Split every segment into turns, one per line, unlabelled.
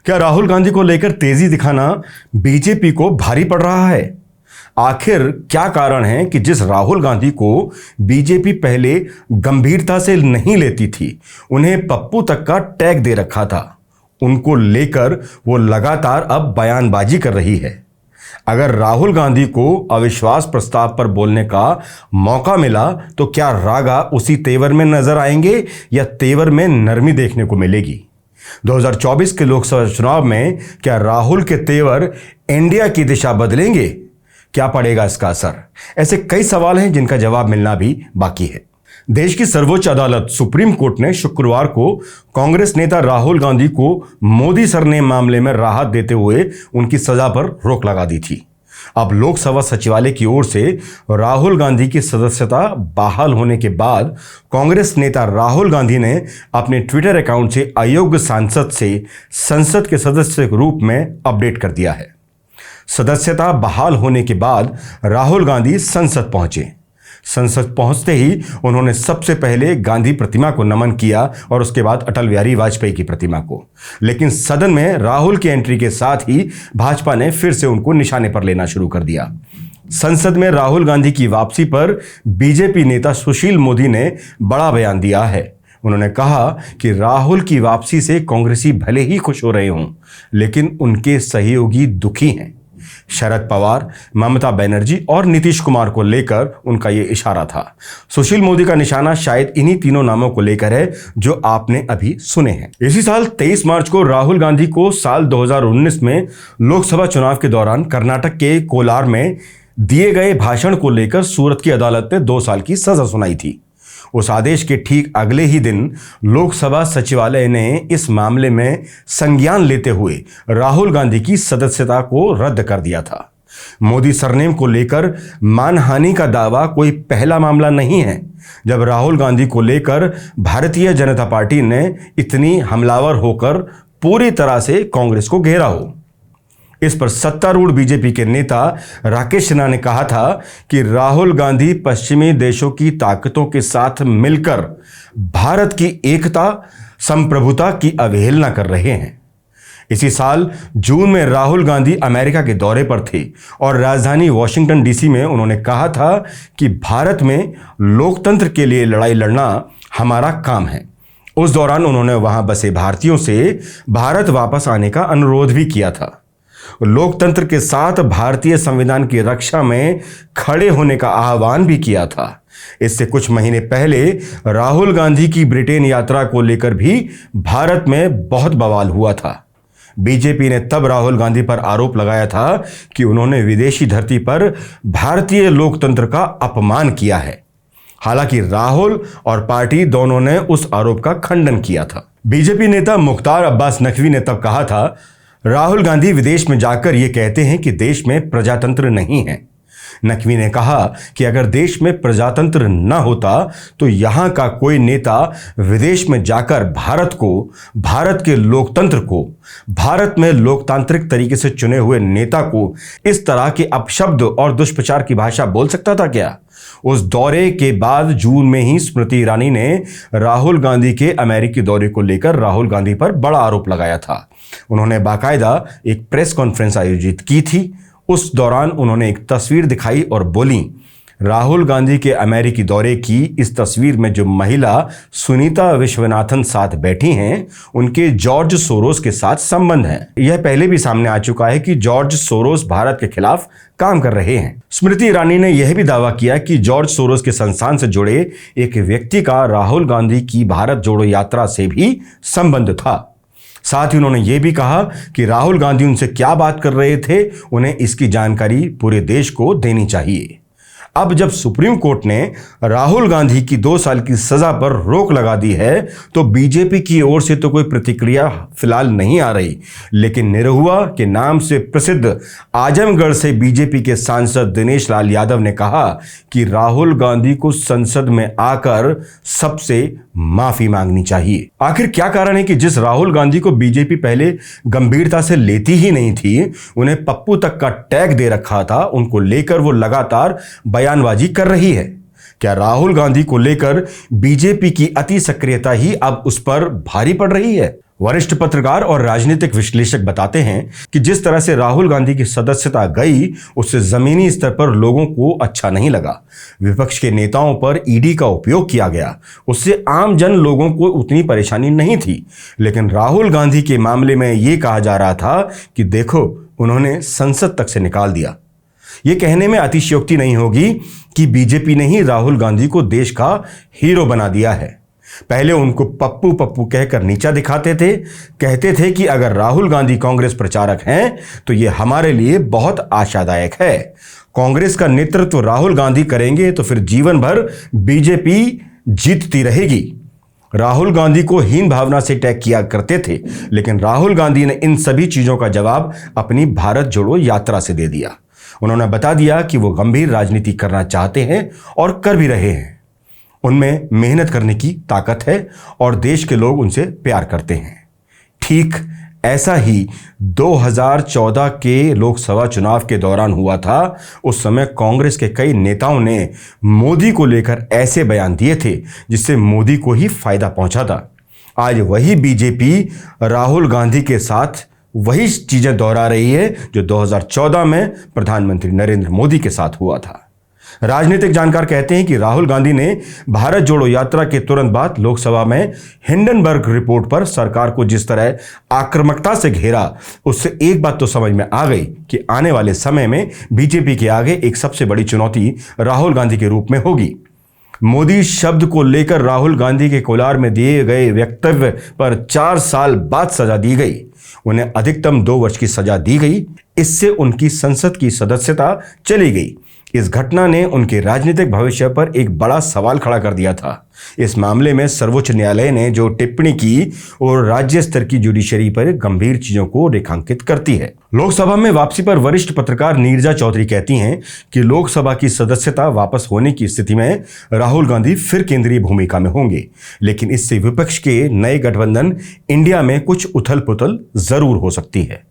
क्या राहुल गांधी को लेकर तेजी दिखाना बीजेपी को भारी पड़ रहा है? आखिर क्या कारण है कि जिस राहुल गांधी को बीजेपी पहले गंभीरता से नहीं लेती थी, उन्हें पप्पू तक का टैग दे रखा था, उनको लेकर वो लगातार अब बयानबाजी कर रही है। अगर राहुल गांधी को अविश्वास प्रस्ताव पर बोलने का मौका मिला तो क्या रागा उसी तेवर में नजर आएंगे या तेवर में नरमी देखने को मिलेगी? 2024 के लोकसभा चुनाव में क्या राहुल के तेवर इंडिया की दिशा बदलेंगे? क्या पड़ेगा इसका असर? ऐसे कई सवाल हैं जिनका जवाब मिलना भी बाकी है। देश की सर्वोच्च अदालत सुप्रीम कोर्ट ने शुक्रवार को कांग्रेस नेता राहुल गांधी को मोदी सरनेम मामले में राहत देते हुए उनकी सजा पर रोक लगा दी थी। अब लोकसभा सचिवालय की ओर से राहुल गांधी की सदस्यता बहाल होने के बाद कांग्रेस नेता राहुल गांधी ने अपने ट्विटर अकाउंट से अयोग्य सांसद से संसद के सदस्य के रूप में अपडेट कर दिया है। सदस्यता बहाल होने के बाद राहुल गांधी संसद पहुंचे। संसद पहुंचते ही उन्होंने सबसे पहले गांधी प्रतिमा को नमन किया और उसके बाद अटल बिहारी वाजपेयी की प्रतिमा को। लेकिन सदन में राहुल की एंट्री के साथ ही भाजपा ने फिर से उनको निशाने पर लेना शुरू कर दिया। संसद में राहुल गांधी की वापसी पर बीजेपी नेता सुशील मोदी ने बड़ा बयान दिया है। उन्होंने कहा कि राहुल की वापसी से कांग्रेसी भले ही खुश हो रहे हों, लेकिन उनके सहयोगी दुखी हैं। शरद पवार, ममता बनर्जी और नीतीश कुमार को लेकर उनका यह इशारा था। सुशील मोदी का निशाना शायद इन्हीं तीनों नामों को लेकर है जो आपने अभी सुने हैं। इसी साल 23 मार्च को राहुल गांधी को साल 2019 में लोकसभा चुनाव के दौरान कर्नाटक के कोलार में दिए गए भाषण को लेकर सूरत की अदालत ने 2 साल की सजा सुनाई थी। उस आदेश के ठीक अगले ही दिन लोकसभा सचिवालय ने इस मामले में संज्ञान लेते हुए राहुल गांधी की सदस्यता को रद्द कर दिया था। मोदी सरनेम को लेकर मानहानि का दावा कोई पहला मामला नहीं है जब राहुल गांधी को लेकर भारतीय जनता पार्टी ने इतनी हमलावर होकर पूरी तरह से कांग्रेस को घेरा हो। इस पर सत्तारूढ़ बीजेपी के नेता राकेश सिन्हा ने कहा था कि राहुल गांधी पश्चिमी देशों की ताकतों के साथ मिलकर भारत की एकता, संप्रभुता की अवहेलना कर रहे हैं। इसी साल जून में राहुल गांधी अमेरिका के दौरे पर थे और राजधानी वॉशिंगटन डीसी में उन्होंने कहा था कि भारत में लोकतंत्र के लिए लड़ाई लड़ना हमारा काम है। उस दौरान उन्होंने वहां बसे भारतीयों से भारत वापस आने का अनुरोध भी किया था। लोकतंत्र के साथ भारतीय संविधान की रक्षा में खड़े होने का आह्वान भी किया था। इससे कुछ महीने पहले राहुल गांधी की ब्रिटेन यात्रा को लेकर भी भारत में बहुत बवाल हुआ था। बीजेपी ने तब राहुल गांधी पर आरोप लगाया था कि उन्होंने विदेशी धरती पर भारतीय लोकतंत्र का अपमान किया है। हालांकि राहुल और पार्टी दोनों ने उस आरोप का खंडन किया था। बीजेपी नेता मुख्तार अब्बास नकवी ने तब कहा था, राहुल गांधी विदेश में जाकर ये कहते हैं कि देश में प्रजातंत्र नहीं है। नकवी ने कहा कि अगर देश में प्रजातंत्र न होता तो यहां का कोई नेता विदेश में जाकर भारत को, भारत के लोकतंत्र को, भारत में लोकतांत्रिक तरीके से चुने हुए नेता को इस तरह के अपशब्द और दुष्प्रचार की भाषा बोल सकता था क्या? उस दौरे के बाद जून में ही स्मृति ईरानी ने राहुल गांधी के अमेरिकी दौरे को लेकर राहुल गांधी पर बड़ा आरोप लगाया था। उन्होंने बाकायदा एक प्रेस कॉन्फ्रेंस आयोजित की थी। उस दौरान उन्होंने एक तस्वीर दिखाई और बोली, राहुल गांधी के अमेरिकी दौरे की इस तस्वीर में जो महिला सुनीता विश्वनाथन साथ बैठी हैं, उनके जॉर्ज सोरोस के साथ संबंध है। यह पहले भी सामने आ चुका है कि जॉर्ज सोरोस भारत के खिलाफ काम कर रहे हैं। स्मृति ईरानी ने यह भी दावा किया कि जॉर्ज सोरोस के संस्थान से जुड़े एक व्यक्ति का राहुल गांधी की भारत जोड़ो यात्रा से भी संबंध था। साथ ही उन्होंने ये भी कहा कि राहुल गांधी उनसे क्या बात कर रहे थे, उन्हें इसकी जानकारी पूरे देश को देनी चाहिए। अब जब सुप्रीम कोर्ट ने राहुल गांधी की 2 साल की सजा पर रोक लगा दी है तो बीजेपी की ओर से तो कोई प्रतिक्रिया फिलहाल नहीं आ रही, लेकिन निरहुआ के नाम से प्रसिद्ध आजमगढ़ से बीजेपी के सांसद दिनेश लाल यादव ने कहा कि राहुल गांधी को संसद में आकर सबसे माफी मांगनी चाहिए। आखिर क्या कारण है कि जिस राहुल गांधी को बीजेपी पहले गंभीरता से लेती ही नहीं थी, उन्हें पप्पू तक का टैग दे रखा था, उनको लेकर वो लगातार बयानबाजी कर रही है? क्या राहुल गांधी को लेकर बीजेपी की अति सक्रियता ही अब उस पर भारी पड़ रही है? वरिष्ठ पत्रकार और राजनीतिक विश्लेषक बताते हैं कि जिस तरह से राहुल गांधी की सदस्यता गई, उससे जमीनी स्तर पर लोगों को अच्छा नहीं लगा। विपक्ष के नेताओं पर ईडी का उपयोग किया गया, उससे आम जन लोगों को उतनी परेशानी नहीं थी। लेकिन राहुल गांधी के मामले में यह कहा जा रहा था कि देखो, उन्होंने संसद तक से निकाल दिया। यह कहने में अतिशयोक्ति नहीं होगी कि बीजेपी ने ही राहुल गांधी को देश का हीरो बना दिया है। पहले उनको पप्पू पप्पू कहकर नीचा दिखाते थे, कहते थे कि अगर राहुल गांधी कांग्रेस प्रचारक हैं तो यह हमारे लिए बहुत आशादायक है। कांग्रेस का नेतृत्व राहुल गांधी करेंगे तो फिर जीवन भर बीजेपी जीतती रहेगी। राहुल गांधी को हीन भावना से टैग किया करते थे, लेकिन राहुल गांधी ने इन सभी चीजों का जवाब अपनी भारत जोड़ो यात्रा से दे दिया। उन्होंने बता दिया कि वो गंभीर राजनीति करना चाहते हैं और कर भी रहे हैं। उनमें मेहनत करने की ताकत है और देश के लोग उनसे प्यार करते हैं। ठीक ऐसा ही 2014 के लोकसभा चुनाव के दौरान हुआ था। उस समय कांग्रेस के कई नेताओं ने मोदी को लेकर ऐसे बयान दिए थे जिससे मोदी को ही फायदा पहुंचा था। आज वही बीजेपी राहुल गांधी के साथ वही चीजें दोहरा रही है जो 2014 में प्रधानमंत्री नरेंद्र मोदी के साथ हुआ था। राजनीतिक जानकार कहते हैं कि राहुल गांधी ने भारत जोड़ो यात्रा के तुरंत बाद लोकसभा में हिंडनबर्ग रिपोर्ट पर सरकार को जिस तरह आक्रामकता से घेरा, उससे एक बात तो समझ में आ गई कि आने वाले समय में बीजेपी के आगे एक सबसे बड़ी चुनौती राहुल गांधी के रूप में होगी। मोदी शब्द को लेकर राहुल गांधी के कोलार में दिए गए वक्तव्य पर 4 साल बाद सजा दी गई। उन्हें अधिकतम 2 वर्ष की सजा दी गई। इससे उनकी संसद की सदस्यता चली गई। इस घटना ने उनके राजनीतिक भविष्य पर एक बड़ा सवाल खड़ा कर दिया था। इस मामले में सर्वोच्च न्यायालय ने जो टिप्पणी की और राज्य स्तर की जुडिशरी पर गंभीर चीजों को रेखांकित करती है। लोकसभा में वापसी पर वरिष्ठ पत्रकार नीरजा चौधरी कहती हैं कि लोकसभा की सदस्यता वापस होने की स्थिति में राहुल गांधी फिर केंद्रीय भूमिका में होंगे, लेकिन इससे विपक्ष के नए गठबंधन इंडिया में कुछ उथल पुथल जरूर हो सकती है।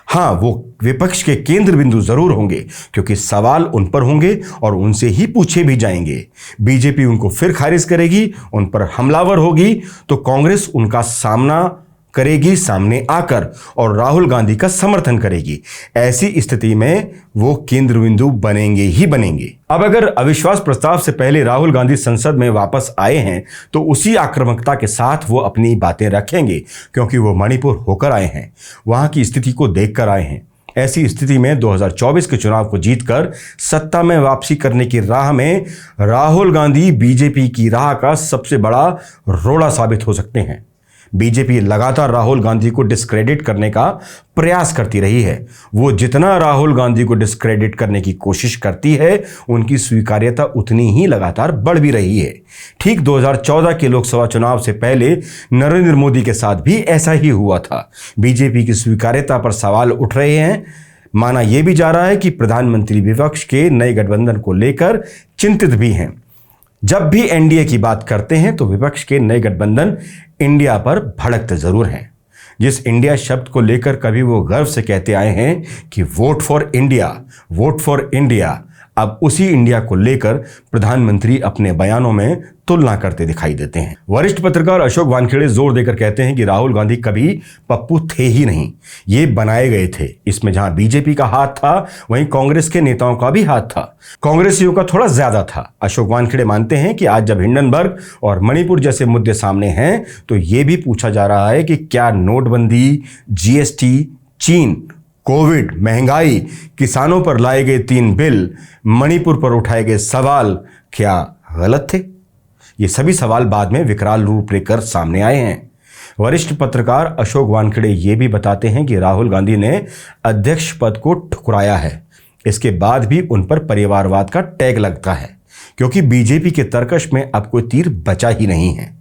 हाँ, वो विपक्ष के केंद्र बिंदु जरूर होंगे क्योंकि सवाल उन पर होंगे और उनसे ही पूछे भी जाएंगे। बीजेपी उनको फिर खारिज करेगी, उन पर हमलावर होगी तो कांग्रेस उनका सामना करेगी सामने आकर और राहुल गांधी का समर्थन करेगी। ऐसी स्थिति में वो केंद्र बिंदु बनेंगे ही बनेंगे। अब अगर अविश्वास प्रस्ताव से पहले राहुल गांधी संसद में वापस आए हैं तो उसी आक्रामकता के साथ वो अपनी बातें रखेंगे क्योंकि वो मणिपुर होकर आए हैं, वहां की स्थिति को देखकर आए हैं। ऐसी स्थिति में 2024 के चुनाव को जीतकर सत्ता में वापसी करने की राह में राहुल गांधी बीजेपी की राह का सबसे बड़ा रोड़ा साबित हो सकते हैं। बीजेपी लगातार राहुल गांधी को डिस्क्रेडिट करने का प्रयास करती रही है। वो जितना राहुल गांधी को डिस्क्रेडिट करने की कोशिश करती है, उनकी स्वीकार्यता उतनी ही लगातार बढ़ भी रही है। ठीक 2014 के लोकसभा चुनाव से पहले नरेंद्र मोदी के साथ भी ऐसा ही हुआ था। बीजेपी की स्वीकार्यता पर सवाल उठ रहे हैं। माना यह भी जा रहा है कि प्रधानमंत्री विपक्ष के नए गठबंधन को लेकर चिंतित भी हैं। जब भी एनडीए की बात करते हैं तो विपक्ष के नए गठबंधन इंडिया पर भड़कते जरूर हैं। जिस इंडिया शब्द को लेकर कभी वो गर्व से कहते आए हैं कि vote for India, vote for India, अब उसी इंडिया को लेकर प्रधानमंत्री अपने बयानों में तुलना करते दिखाई देते हैं। वरिष्ठ पत्रकार अशोक वानखेड़े जोर देकर कहते हैं कि राहुल गांधी कभी पप्पू थे ही नहीं, ये बनाए गए थे। इसमें जहां बीजेपी का हाथ था वहीं कांग्रेस के नेताओं का भी हाथ था, कांग्रेसियों का थोड़ा ज्यादा था। अशोक वानखेड़े मानते हैं कि आज जब हिंडनबर्ग और मणिपुर जैसे मुद्दे सामने हैं तो ये भी पूछा जा रहा है कि क्या नोटबंदी, जीएसटी, चीन, कोविड, महंगाई, किसानों पर लाए गए 3 बिल, मणिपुर पर उठाए गए सवाल क्या गलत थे? ये सभी सवाल बाद में विकराल रूप लेकर सामने आए हैं। वरिष्ठ पत्रकार अशोक वानखेड़े ये भी बताते हैं कि राहुल गांधी ने अध्यक्ष पद को ठुकराया है। इसके बाद भी उन पर परिवारवाद का टैग लगता है क्योंकि बीजेपी के तर्कश में अब कोई तीर बचा ही नहीं है।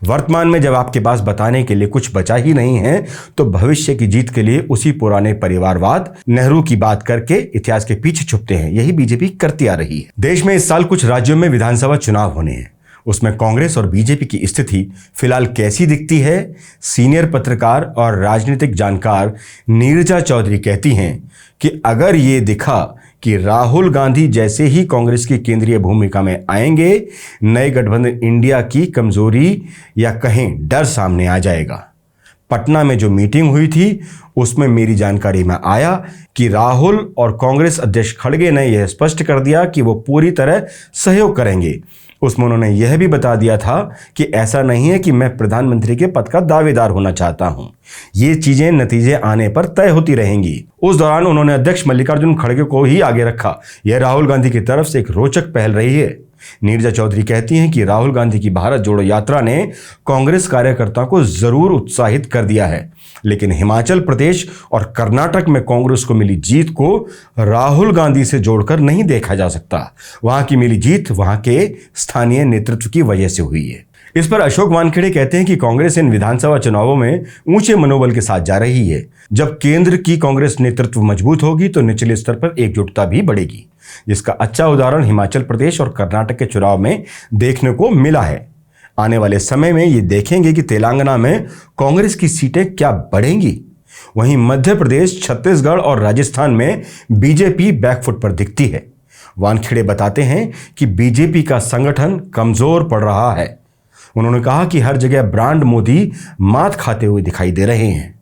वर्तमान में जब आपके पास बताने के लिए कुछ बचा ही नहीं है तो भविष्य की जीत के लिए उसी पुराने परिवारवाद, नेहरू की बात करके इतिहास के पीछे छुपते हैं। यही बीजेपी करती आ रही है। देश में इस साल कुछ राज्यों में विधानसभा चुनाव होने हैं। उसमें कांग्रेस और बीजेपी की स्थिति फिलहाल कैसी दिखती है? सीनियर पत्रकार और राजनीतिक जानकार नीरजा चौधरी कहती हैं कि अगर ये दिखा कि राहुल गांधी जैसे ही कांग्रेस की केंद्रीय भूमिका में आएंगे, नए गठबंधन इंडिया की कमजोरी या कहें डर सामने आ जाएगा। पटना में जो मीटिंग हुई थी उसमें मेरी जानकारी में आया कि राहुल और कांग्रेस अध्यक्ष खड़गे ने यह स्पष्ट कर दिया कि वो पूरी तरह सहयोग करेंगे। उसमें उन्होंने यह भी बता दिया था कि ऐसा नहीं है कि मैं प्रधानमंत्री के पद का दावेदार होना चाहता हूं, ये चीजें नतीजे आने पर तय होती रहेंगी। उस दौरान उन्होंने अध्यक्ष मल्लिकार्जुन खड़गे को ही आगे रखा। यह राहुल गांधी की तरफ से एक रोचक पहल रही है। नीरजा चौधरी कहती हैं कि राहुल गांधी की भारत जोड़ो यात्रा ने कांग्रेस कार्यकर्ताओं को जरूर उत्साहित कर दिया है, लेकिन हिमाचल प्रदेश और कर्नाटक में कांग्रेस को मिली जीत को राहुल गांधी से जोड़कर नहीं देखा जा सकता। वहां की मिली जीत वहां के स्थानीय नेतृत्व की वजह से हुई है। इस पर अशोक वानखेड़े कहते हैं कि कांग्रेस इन विधानसभा चुनावों में ऊंचे मनोबल के साथ जा रही है। जब केंद्र की कांग्रेस नेतृत्व मजबूत होगी तो निचले स्तर पर एकजुटता भी बढ़ेगी, जिसका अच्छा उदाहरण हिमाचल प्रदेश और कर्नाटक के चुनाव में देखने को मिला है। आने वाले समय में ये देखेंगे कि तेलंगाना में कांग्रेस की सीटें क्या बढ़ेंगी। वहीं मध्य प्रदेश, छत्तीसगढ़ और राजस्थान में बीजेपी बैकफुट पर दिखती है। वानखेड़े बताते हैं कि बीजेपी का संगठन कमजोर पड़ रहा है। उन्होंने कहा कि हर जगह ब्रांड मोदी मात खाते हुए दिखाई दे रहे हैं।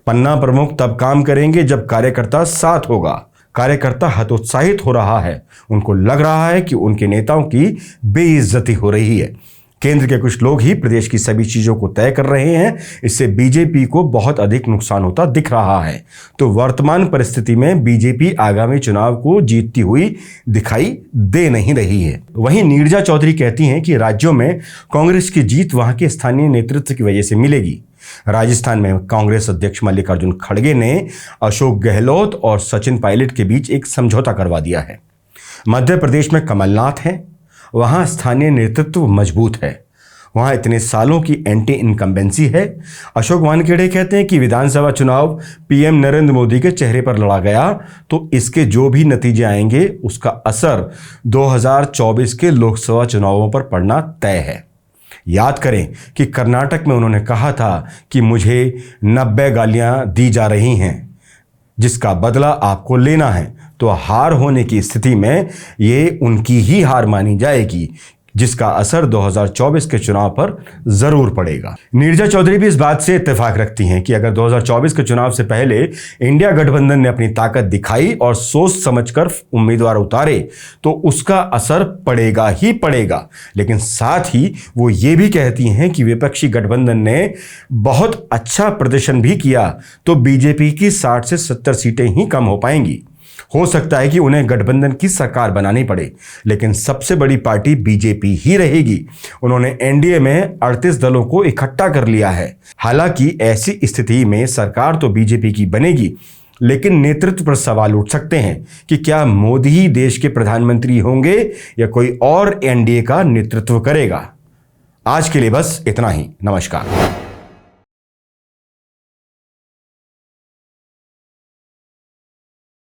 पन्ना प्रमुख तब काम करेंगे जब कार्यकर्ता साथ होगा। कार्यकर्ता हतोत्साहित हो रहा है, उनको लग रहा है कि उनके नेताओं की बेइज्जती हो रही है। केंद्र के कुछ लोग ही प्रदेश की सभी चीजों को तय कर रहे हैं। इससे बीजेपी को बहुत अधिक नुकसान होता दिख रहा है। तो वर्तमान परिस्थिति में बीजेपी आगामी चुनाव को जीतती हुई दिखाई दे नहीं रही है। वहीं नीरजा चौधरी कहती हैं कि राज्यों में कांग्रेस की जीत वहां के स्थानीय नेतृत्व की वजह से मिलेगी। राजस्थान में कांग्रेस अध्यक्ष मल्लिकार्जुन खड़गे ने अशोक गहलोत और सचिन पायलट के बीच एक समझौता करवा दिया है। मध्य प्रदेश में कमलनाथ हैं, वहां स्थानीय नेतृत्व मजबूत है, वहां इतने सालों की एंटी इनकम्बेंसी है। अशोक वानखेड़े कहते हैं कि विधानसभा चुनाव पीएम नरेंद्र मोदी के चेहरे पर लड़ा गया तो इसके जो भी नतीजे आएंगे उसका असर 2024 के लोकसभा चुनावों पर पड़ना तय है। याद करें कि कर्नाटक में उन्होंने कहा था कि मुझे 90 गालियां दी जा रही हैं, जिसका बदला आपको लेना है। तो हार होने की स्थिति में ये उनकी ही हार मानी जाएगी, जिसका असर 2024 के चुनाव पर जरूर पड़ेगा। नीरजा चौधरी भी इस बात से इत्तेफाक रखती हैं कि अगर 2024 के चुनाव से पहले इंडिया गठबंधन ने अपनी ताकत दिखाई और सोच समझकर उम्मीदवार उतारे तो उसका असर पड़ेगा ही पड़ेगा। लेकिन साथ ही वो ये भी कहती हैं कि विपक्षी गठबंधन ने बहुत अच्छा प्रदर्शन भी किया तो बीजेपी की 60 से 70 सीटें ही कम हो पाएंगी। हो सकता है कि उन्हें गठबंधन की सरकार बनानी पड़े, लेकिन सबसे बड़ी पार्टी बीजेपी ही रहेगी। उन्होंने एनडीए में 38 दलों को इकट्ठा कर लिया है। हालांकि ऐसी स्थिति में सरकार तो बीजेपी की बनेगी, लेकिन नेतृत्व पर सवाल उठ सकते हैं कि क्या मोदी ही देश के प्रधानमंत्री होंगे या कोई और एनडीए का नेतृत्व करेगा। आज के लिए बस इतना ही। नमस्कार।